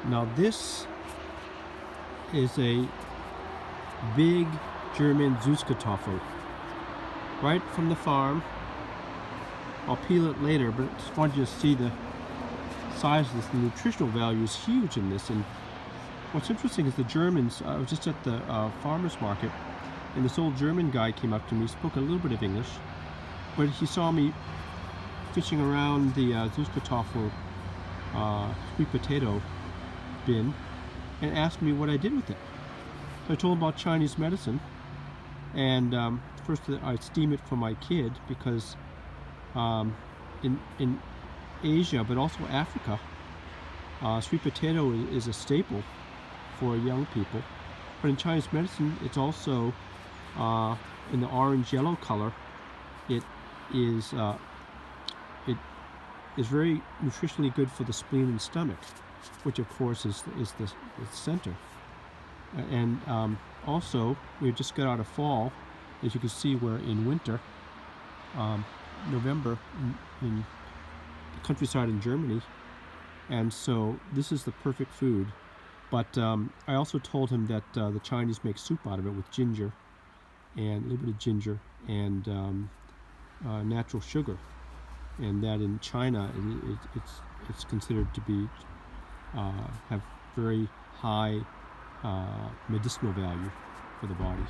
Now this is a big German Süßkartoffel, right from the farm. I'll peel it later, but I just wanted you to see the size of this. The nutritional value is huge in this. And what's interesting is the Germans, I was just at the farmer's market, and this old German guy came up to me, spoke a little bit of English, but he saw me fishing around the Süßkartoffel sweet potato bin and asked me what I did with it. So I told him about Chinese medicine, and first I steam it for my kid because in Asia, but also Africa, sweet potato is a staple for young people. But in Chinese medicine, it's also in the orange-yellow color. It is very nutritionally good for the spleen and stomach, which of course is the center. And also, we just got out of fall, as you can see. We're in winter, November in the countryside in Germany, and so this is the perfect food. But I also told him that the Chinese make soup out of it with ginger, and a little bit of ginger and natural sugar, and that in China it's considered to be have very high medicinal value for the body.